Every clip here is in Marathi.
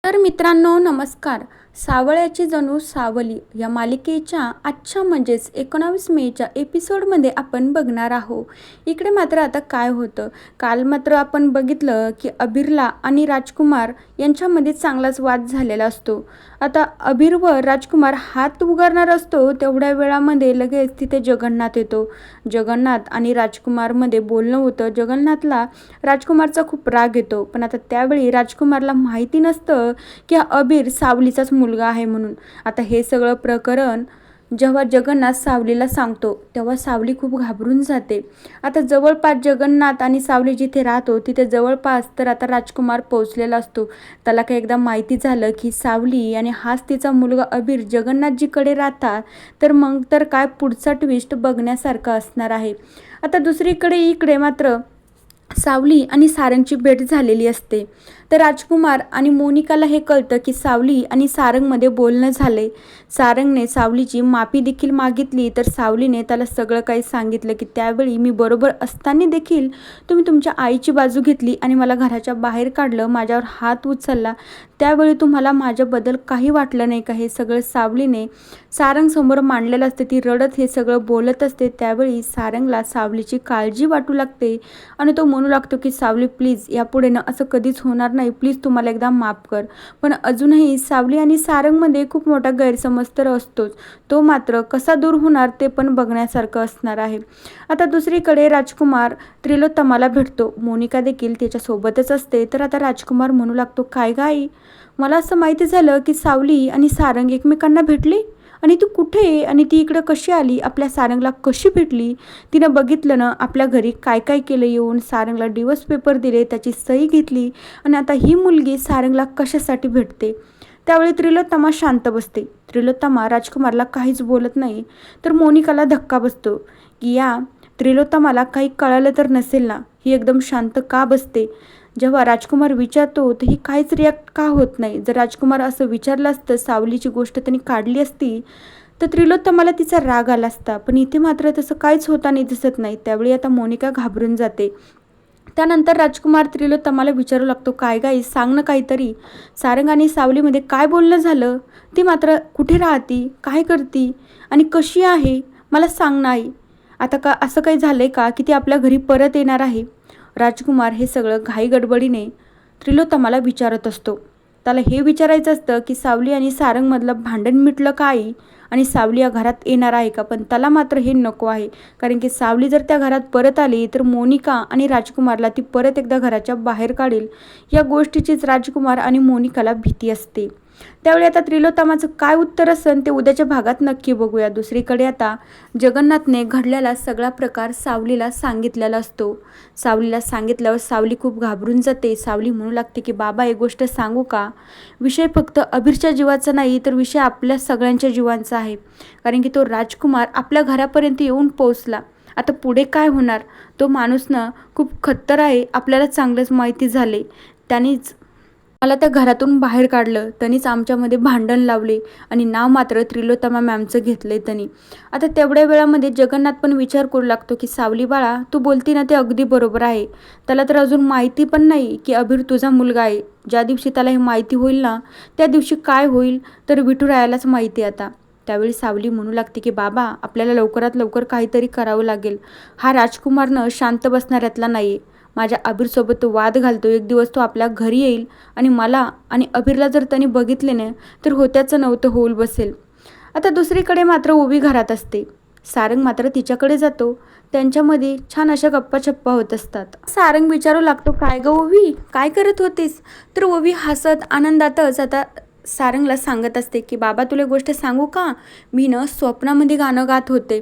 तर मित्रांनो नमस्कार. सावळ्याची जणू सावली या मालिकेच्या आजच्या म्हणजेच 19 मेच्या एपिसोडमध्ये आपण बघणार आहोत. इकडे मात्र आता काय होतं, काल मात्र आपण बघितलं की अबीरला आणि राजकुमार यांच्यामध्ये चांगलाच वाद झालेला असतो. आता अबीर व राजकुमार हात उगारणार असतो तेवढ्या वेळामध्ये लगेच तिथे जगन्नाथ येतो. जगन्नाथ आणि राजकुमारमध्ये बोलणं होतं. जगन्नाथला राजकुमारचा खूप राग येतो, पण आता त्यावेळी राजकुमारला माहिती नसतं की हा अबीर सावलीचाच मुलगा आहे म्हणून. आता हे सगळं प्रकरण जेव्हा जगन्नाथ सावलीला सांगतो तेव्हा सावली खूप घाबरून जाते. आता जवळपास जगन्नाथ आणि सावली जिथे राहतो तिथे जवळपास तर आता राजकुमार पोहोचलेला असतो. त्याला काही एकदा माहिती झालं की सावली आणि हाच तिचा मुलगा अबीर जगन्नाथजीकडे राहतात, तर मग तर काय पुढचा ट्विस्ट बघण्यासारखं असणार आहे. आता दुसरीकडे इकडे मात्र सावली आणि सारंगची भेट झालेली असते. तर राजकुमार आणि मोनिकाला हे कळतं की सावली आणि सारंगमध्ये बोलणं झाले. सारंगने सावलीची माफी देखील मागितली, तर सावलीने त्याला सगळं काही सांगितलं की त्यावेळी मी बरोबर असताना देखील तुम्ही तुमच्या आईची बाजू घेतली आणि मला घराच्या बाहेर काढलं, माझ्यावर हात उचलला, त्यावेळी तुम्हाला माझ्याबद्दल काही वाटलं नाही का. हे सगळं सावलीने सारंगसमोर मांडलेलं असते. ती रडत हे सगळं बोलत असते. त्यावेळी सारंगला सावलीची काळजी वाटू लागते आणि तो म्हणू लागतो की सावली प्लीज यापुढे ना असं कधीच होणार नाही, प्लीज तुम्हाला एकदा माफ कर. पण अजूनही सावली आणि सारंगमध्ये खूप मोठा गैरसमज तर असतोच. तो मात्र कसा दूर होणार ते पण बघण्यासारखं असणार आहे. आता दुसरीकडे राजकुमार त्रिलोत्तमाला भेटतो. मोनिका देखील त्याच्यासोबतच असते. तर आता राजकुमार म्हणू लागतो काय गाई, मला असं माहिती झालं की सावली आणि सारंग एकमेकांना भेटली आणि तू कुठे आणि ती इकडं कशी आली, आपल्या सारंगला कशी भेटली, तिनं बघितलं ना आपल्या घरी काय काय केलं, येऊन सारंगला डिवोर्स पेपर दिले, त्याची सही घेतली आणि आता ही मुलगी सारंगला कशासाठी भेटते. त्यावेळी त्रिलोत्तमा शांत बसते. त्रिलोत्तमा राजकुमारला काहीच बोलत नाही. तर मोनिकाला धक्का बसतो की या त्रिलोत्तमाला काही कळालं तर नसेल ना, ही एकदम शांत का बसते. जेव्हा राजकुमार विचारतो तर ही काहीच रिॲक्ट का होत नाही. जर राजकुमार असं विचारलं असतं, सावलीची गोष्ट त्यांनी काढली असती, तर त्रिलोत्तमाला तिचा राग आला असता. पण इथे मात्र तसं काहीच होताना दिसत नाही. त्यावेळी आता मोनिका घाबरून जाते. त्यानंतर राजकुमार त्रिलोत्तमाला विचारू लागतो काय गाई, सांग ना काहीतरी, सारंग आणि सावलीमध्ये काय बोलणं झालं, ती मात्र कुठे राहती, काय करती आणि कशी आहे, मला सांग नाही. आता का असं काही झालं आहे का की ती आपल्या घरी परत येणार आहे. राजकुमार हे सगळं घाई गडबडीने त्रिलोत्तमाला विचारत असतो. त्याला हे विचारायचं असतं की सावली आणि सारंगमधलं भांडण मिटलं का आई, आणि सावली या घरात येणार आहे का. पण त्याला मात्र हे नको आहे, कारण की सावली जर त्या घरात परत आली तर मोनिका आणि राजकुमारला ती परत एकदा घराच्या बाहेर काढेल. या गोष्टीचीच राजकुमार आणि मोनिकाला भीती असते. त्यावेळी आता त्रिलोत्तमाचं काय उत्तर असेल ते उद्याच्या भागात नक्की बघूया. दुसरीकडे आता जगन्नाथने घडलेला सगळा प्रकार सावलीला सांगितलेला असतो. सावलीला सांगितल्यावर सावली खूप घाबरून जाते. सावली म्हणू लागते की बाबा एक गोष्ट सांगू का, विषय फक्त अबीरच्या जीवाचा नाही तर विषय आपल्या सगळ्यांच्या जीवांचा आहे. कारण की तो राजकुमार आपल्या घरापर्यंत येऊन पोहोचला. आता पुढे काय होणार, तो माणूस ना खूप खत्तर आहे, आपल्याला चांगलंच माहिती झाले. त्यांनीच मला त्या घरातून बाहेर काढलं, त्यांनीच आमच्यामध्ये भांडण लावले आणि नाव मात्र त्रिलोत्तमा मॅमचं घेतलं आहे त्यांनी. आता तेवढ्या वेळामध्ये जगन्नाथ पण विचार करू लागतो की सावली बाळा, तू बोलती ना ते अगदी बरोबर आहे. त्याला तर अजून माहिती पण नाही की अबीर तुझा मुलगा आहे. ज्या दिवशी त्याला हे माहिती होईल ना, त्या दिवशी काय होईल तर विठुरायालाच माहिती आता. त्यावेळी सावली म्हणू लागते की बाबा आपल्याला लवकरात लवकर काहीतरी करावं लागेल. हा राजकुमारनं शांत बसणाऱ्यातला नाही. माझ्या अबीरसोबत तो वाद घालतो. एक दिवस तो आपल्या घरी येईल आणि मला आणि अबीरला जर त्यांनी बघितले नाही तर होत्याचं नव्हतं होऊल बसेल. आता दुसरीकडे मात्र ओवी घरात असते. सारंग मात्र तिच्याकडे जातो. त्यांच्यामध्ये छान अशा गप्पा छप्पा होत असतात. सारंग विचारू लागतो काय गं ओवी, काय करत होतीस. तर ओवी हसत आनंदातच आता सारंगला सांगत असते की बाबा तुला गोष्ट सांगू का, मी न स्वप्नामध्ये गाणं गात होते,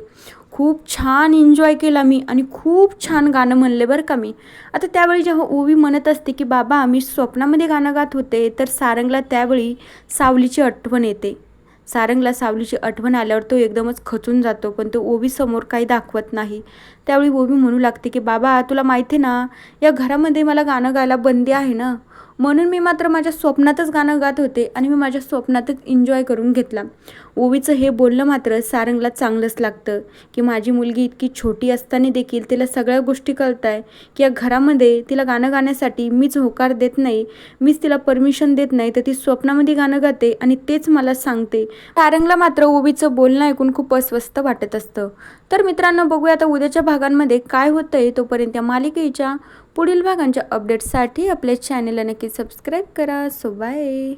खूप छान एन्जॉय केला मी आणि खूप छान गाणं म्हणले बरं का मी. आता त्यावेळी जेव्हा ओवी म्हणत असते की बाबा मी स्वप्नामध्ये गाणं गात होते, तर सारंगला त्यावेळी सावलीची आठवण येते. सारंगला सावलीची आठवण आल्यावर तो एकदमच खचून जातो, पण तो ओवीसमोर काही दाखवत नाही. त्यावेळी ओवी म्हणू लागते की बाबा तुला माहिती आहे ना, या घरामध्ये मला गाणं गायला बंदी आहे ना, म्हणून मी मात्र माझ्या स्वप्नातच गाणं गात होते आणि मी माझ्या स्वप्नातच एन्जॉय करून घेतला. ओवीचं हे बोलणं मात्र सारंगला चांगलंच लागतं की माझी मुलगी इतकी छोटी असताना देखील तिला सगळ्या गोष्टी कळत आहे की या घरामध्ये तिला गाणं गाण्यासाठी मीच होकार देत नाही, मीच तिला परमिशन देत नाही, तर ती स्वप्नामध्ये गाणं गाते आणि तेच मला सांगते. सारंगला मात्र ओवीचं बोलणं ऐकून खूप अस्वस्थ वाटत असतं. तर मित्रांनो, बघूया आता उद्याच्या भागांमध्ये काय होतंय. तोपर्यंत या मालिकेच्या पुढील भागांच्या अपडेट्ससाठी आपल्या चॅनलला नक्की सबस्क्राईब करा. So bye.